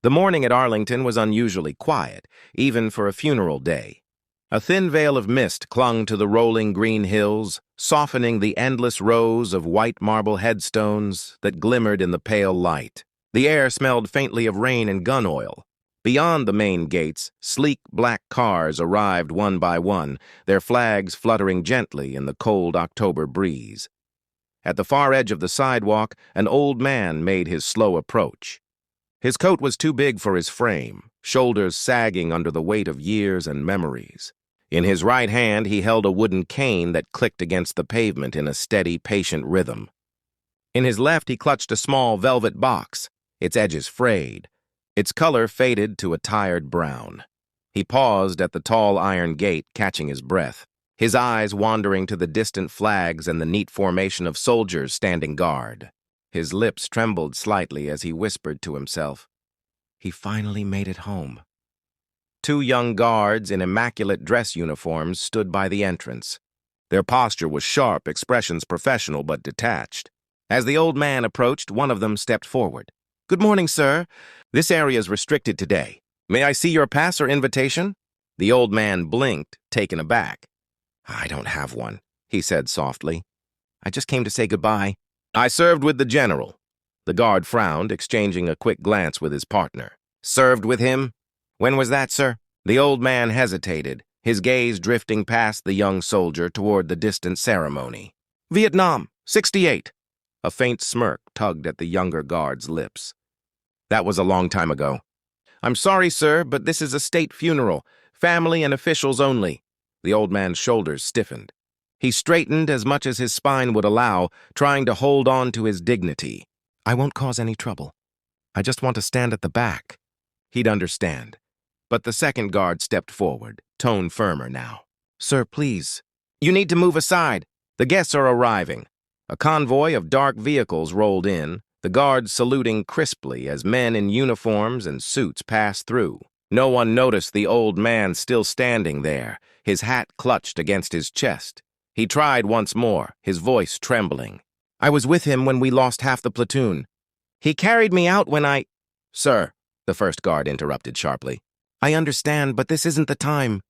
The morning at Arlington was unusually quiet, even for a funeral day. A thin veil of mist clung to the rolling green hills, softening the endless rows of white marble headstones that glimmered in the pale light. The air smelled faintly of rain and gun oil. Beyond the main gates, sleek black cars arrived one by one, their flags fluttering gently in the cold October breeze. At the far edge of the sidewalk, an old man made his slow approach. His coat was too big for his frame, shoulders sagging under the weight of years and memories. In his right hand, he held a wooden cane that clicked against the pavement in a steady, patient rhythm. In his left, he clutched a small velvet box, its edges frayed, its color faded to a tired brown. He paused at the tall iron gate, catching his breath, his eyes wandering to the distant flags and the neat formation of soldiers standing guard. His lips trembled slightly as he whispered to himself, "He finally made it home." Two young guards in immaculate dress uniforms stood by the entrance. Their posture was sharp, expressions professional but detached. As the old man approached, one of them stepped forward. "Good morning, sir. This area is restricted today. May I see your pass or invitation?" The old man blinked, taken aback. "I don't have one," he said softly. "I just came to say goodbye." "I served with the general." The guard frowned, exchanging a quick glance with his partner. "Served with him? When was that, sir?" The old man hesitated, his gaze drifting past the young soldier toward the distant ceremony. "Vietnam, 68. A faint smirk tugged at the younger guard's lips. "That was a long time ago." "I'm sorry, sir, but this is a state funeral. Family and officials only." The old man's shoulders stiffened. He straightened as much as his spine would allow, trying to hold on to his dignity. "I won't cause any trouble. I just want to stand at the back." He'd understand. But the second guard stepped forward, tone firmer now. "Sir, please. You need to move aside. The guests are arriving." A convoy of dark vehicles rolled in, the guards saluting crisply as men in uniforms and suits passed through. No one noticed the old man still standing there, his hat clutched against his chest. He tried once more, his voice trembling. "I was with him when we lost half the platoon. He carried me out when I—" "Sir," the first guard interrupted sharply. "I understand, but this isn't the time."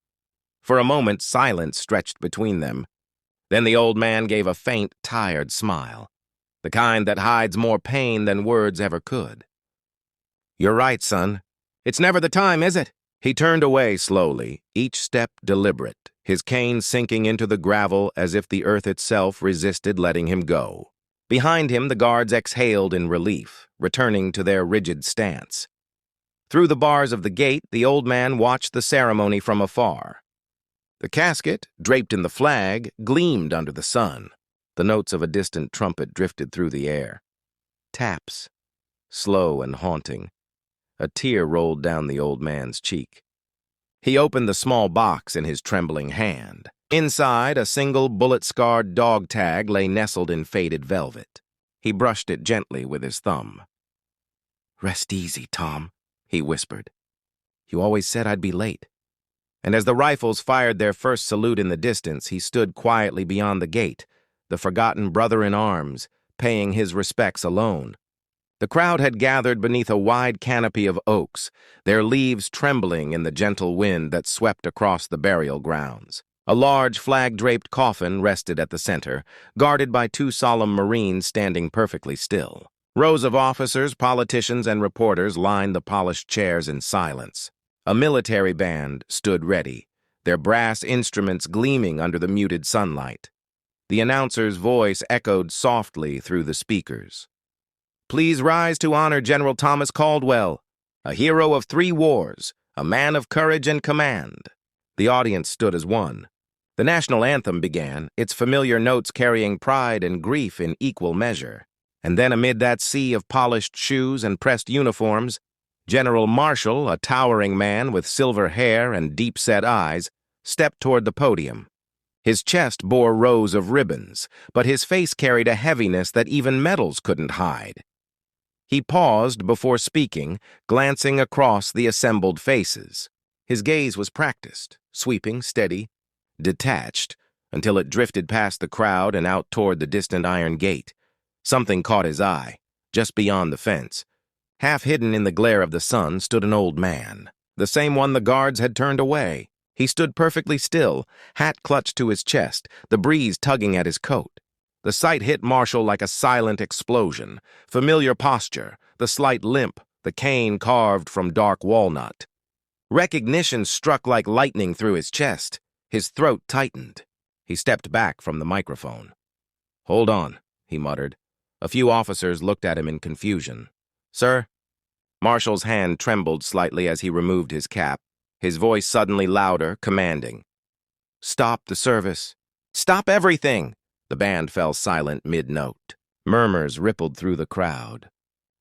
For a moment, silence stretched between them. Then the old man gave a faint, tired smile, the kind that hides more pain than words ever could. "You're right, son. It's never the time, is it?" He turned away slowly, each step deliberate, his cane sinking into the gravel as if the earth itself resisted letting him go. Behind him, the guards exhaled in relief, returning to their rigid stance. Through the bars of the gate, the old man watched the ceremony from afar. The casket, draped in the flag, gleamed under the sun. The notes of a distant trumpet drifted through the air. Taps, slow and haunting. A tear rolled down the old man's cheek. He opened the small box in his trembling hand. Inside, a single bullet-scarred dog tag lay nestled in faded velvet. He brushed it gently with his thumb. "Rest easy, Tom," he whispered. "You always said I'd be late." And as the rifles fired their first salute in the distance, he stood quietly beyond the gate, the forgotten brother in arms, paying his respects alone. The crowd had gathered beneath a wide canopy of oaks, their leaves trembling in the gentle wind that swept across the burial grounds. A large flag-draped coffin rested at the center, guarded by two solemn Marines standing perfectly still. Rows of officers, politicians, and reporters lined the polished chairs in silence. A military band stood ready, their brass instruments gleaming under the muted sunlight. The announcer's voice echoed softly through the speakers. "Please rise to honor General Thomas Caldwell, a hero of 3 wars, a man of courage and command." The audience stood as one. The national anthem began, its familiar notes carrying pride and grief in equal measure. And then amid that sea of polished shoes and pressed uniforms, General Marshall, a towering man with silver hair and deep-set eyes, stepped toward the podium. His chest bore rows of ribbons, but his face carried a heaviness that even medals couldn't hide. He paused before speaking, glancing across the assembled faces. His gaze was practiced, sweeping, steady, detached, until it drifted past the crowd and out toward the distant iron gate. Something caught his eye, just beyond the fence. Half hidden in the glare of the sun stood an old man, the same one the guards had turned away. He stood perfectly still, hat clutched to his chest, the breeze tugging at his coat. The sight hit Marshall like a silent explosion. Familiar posture, the slight limp, the cane carved from dark walnut. Recognition struck like lightning through his chest. His throat tightened. He stepped back from the microphone. "Hold on," he muttered. A few officers looked at him in confusion. "Sir?" Marshall's hand trembled slightly as he removed his cap, his voice suddenly louder, commanding. "Stop the service. Stop everything!" The band fell silent mid-note. Murmurs rippled through the crowd.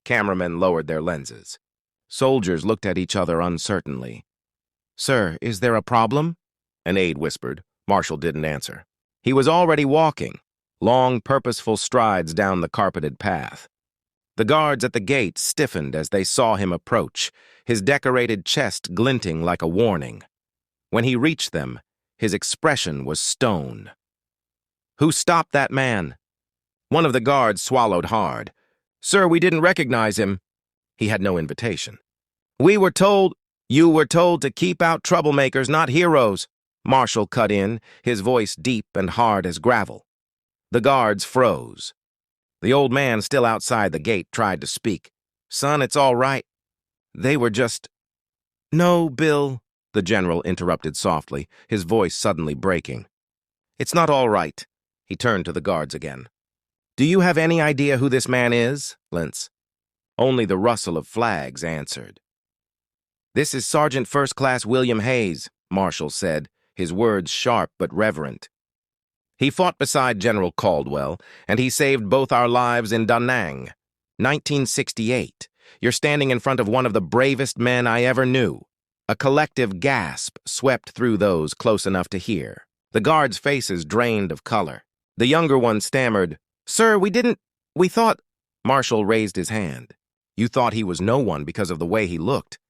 Cameramen lowered their lenses. Soldiers looked at each other uncertainly. "Sir, is there a problem?" An aide whispered. Marshall didn't answer. He was already walking, long, purposeful strides down the carpeted path. The guards at the gate stiffened as they saw him approach, his decorated chest glinting like a warning. When he reached them, his expression was stone. "Who stopped that man?" One of the guards swallowed hard. "Sir, we didn't recognize him." He had no invitation. "You were told to keep out troublemakers, not heroes." Marshall cut in, his voice deep and hard as gravel. The guards froze. The old man, still outside the gate, tried to speak. "Son, it's all right. They were just—" "No, Bill," the general interrupted softly, his voice suddenly breaking. "It's not all right." He turned to the guards again. "Do you have any idea who this man is, Lentz?" Only the rustle of flags answered. "This is Sergeant First Class William Hayes," Marshall said, his words sharp but reverent. "He fought beside General Caldwell, and he saved both our lives in Da Nang. 1968. You're standing in front of one of the bravest men I ever knew." A collective gasp swept through those close enough to hear. The guards' faces drained of color. The younger one stammered, "Sir, we thought—" Marshall raised his hand. "You thought he was no one because of the way he looked.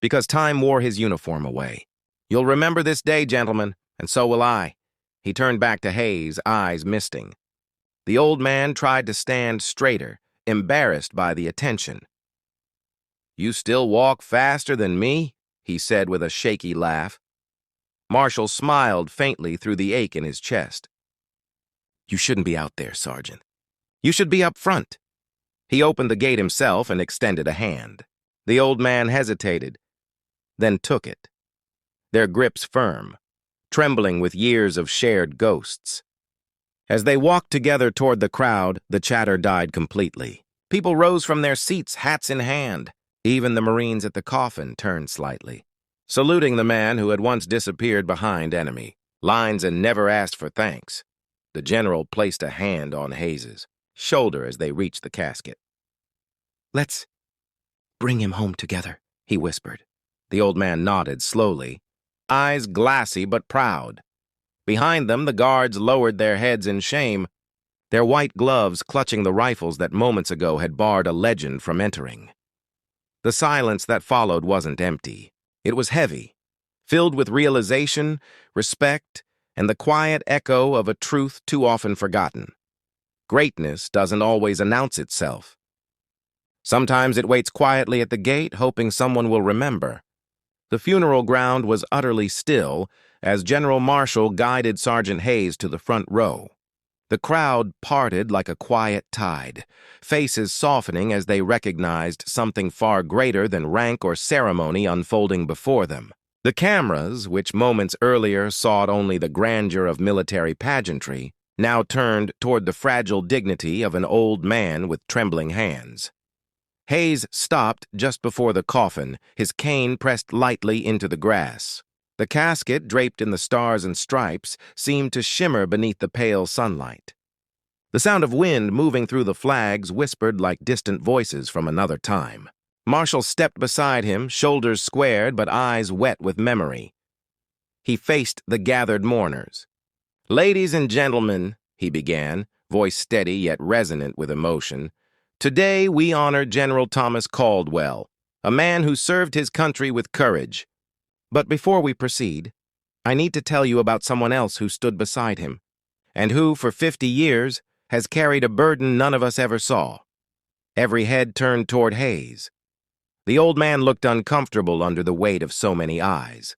Because time wore his uniform away. You'll remember this day, gentlemen, and so will I." He turned back to Hayes, eyes misting. The old man tried to stand straighter, embarrassed by the attention. "You still walk faster than me?" he said with a shaky laugh. Marshall smiled faintly through the ache in his chest. "You shouldn't be out there, Sergeant. You should be up front." He opened the gate himself and extended a hand. The old man hesitated, then took it. Their grips firm, trembling with years of shared ghosts. As they walked together toward the crowd, the chatter died completely. People rose from their seats, hats in hand. Even the Marines at the coffin turned slightly, saluting the man who had once disappeared behind enemy lines and never asked for thanks. The general placed a hand on Hayes's shoulder as they reached the casket. "Let's bring him home together," he whispered. The old man nodded slowly, eyes glassy but proud. Behind them, the guards lowered their heads in shame, their white gloves clutching the rifles that moments ago had barred a legend from entering. The silence that followed wasn't empty. It was heavy, filled with realization, respect, and the quiet echo of a truth too often forgotten. Greatness doesn't always announce itself. Sometimes it waits quietly at the gate, hoping someone will remember. The funeral ground was utterly still as General Marshall guided Sergeant Hayes to the front row. The crowd parted like a quiet tide, faces softening as they recognized something far greater than rank or ceremony unfolding before them. The cameras, which moments earlier sought only the grandeur of military pageantry, now turned toward the fragile dignity of an old man with trembling hands. Hayes stopped just before the coffin, his cane pressed lightly into the grass. The casket, draped in the stars and stripes, seemed to shimmer beneath the pale sunlight. The sound of wind moving through the flags whispered like distant voices from another time. Marshall stepped beside him, shoulders squared but eyes wet with memory. He faced the gathered mourners. "Ladies and gentlemen," he began, voice steady yet resonant with emotion, "today we honor General Thomas Caldwell, a man who served his country with courage. But before we proceed, I need to tell you about someone else who stood beside him, and who, for 50 years, has carried a burden none of us ever saw." Every head turned toward Hayes. The old man looked uncomfortable under the weight of so many eyes.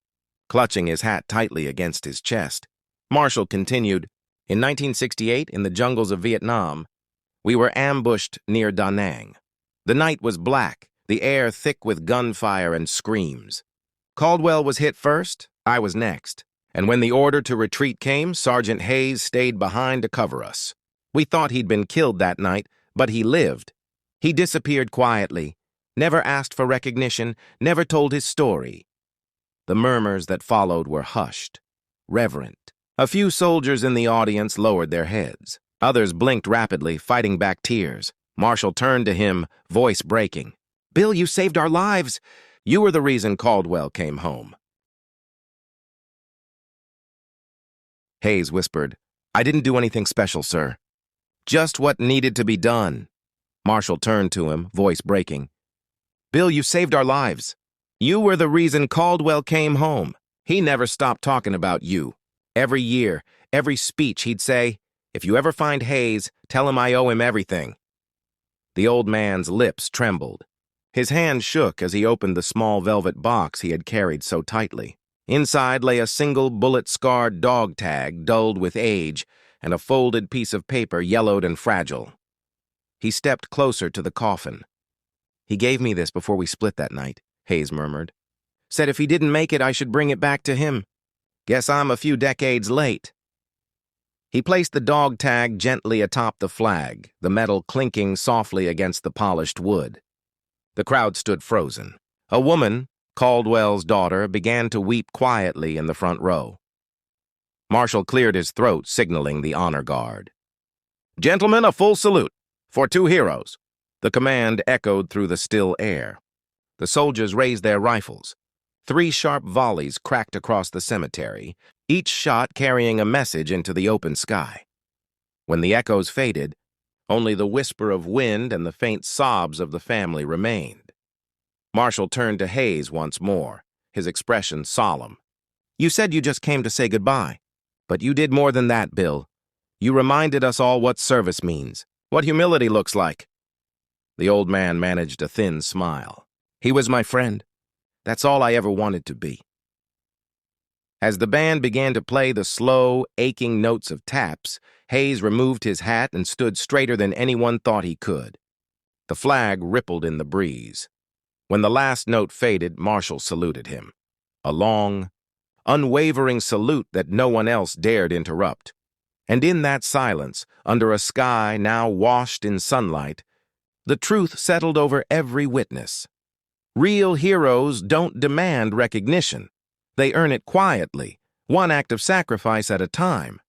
Clutching his hat tightly against his chest, Marshall continued, "In 1968, in the jungles of Vietnam, we were ambushed near Da Nang. The night was black, the air thick with gunfire and screams. Caldwell was hit first, I was next, and when the order to retreat came, Sergeant Hayes stayed behind to cover us. We thought he'd been killed that night, but he lived. He disappeared quietly, never asked for recognition, never told his story." The murmurs that followed were hushed, reverent. A few soldiers in the audience lowered their heads. Others blinked rapidly, fighting back tears. Marshall turned to him, voice breaking. "Bill, you saved our lives. You were the reason Caldwell came home." Hayes whispered, "I didn't do anything special, sir. Just what needed to be done." Marshall turned to him, voice breaking. "Bill, you saved our lives. You were the reason Caldwell came home. He never stopped talking about you. Every year, every speech, he'd say, 'If you ever find Hayes, tell him I owe him everything.'" The old man's lips trembled. His hand shook as he opened the small velvet box he had carried so tightly. Inside lay a single bullet-scarred dog tag, dulled with age, and a folded piece of paper, yellowed and fragile. He stepped closer to the coffin. "He gave me this before we split that night," Hayes murmured. "Said if he didn't make it, I should bring it back to him. Guess I'm a few decades late." He placed the dog tag gently atop the flag, the metal clinking softly against the polished wood. The crowd stood frozen. A woman, Caldwell's daughter, began to weep quietly in the front row. Marshall cleared his throat, signaling the honor guard. "Gentlemen, a full salute for two heroes." The command echoed through the still air. The soldiers raised their rifles. 3 sharp volleys cracked across the cemetery, each shot carrying a message into the open sky. When the echoes faded, only the whisper of wind and the faint sobs of the family remained. Marshall turned to Hayes once more, his expression solemn. "You said you just came to say goodbye, but you did more than that, Bill. You reminded us all what service means, what humility looks like." The old man managed a thin smile. "He was my friend. That's all I ever wanted to be." As the band began to play the slow, aching notes of taps, Hayes removed his hat and stood straighter than anyone thought he could. The flag rippled in the breeze. When the last note faded, Marshall saluted him. A long, unwavering salute that no one else dared interrupt. And in that silence, under a sky now washed in sunlight, the truth settled over every witness. Real heroes don't demand recognition. They earn it quietly, one act of sacrifice at a time.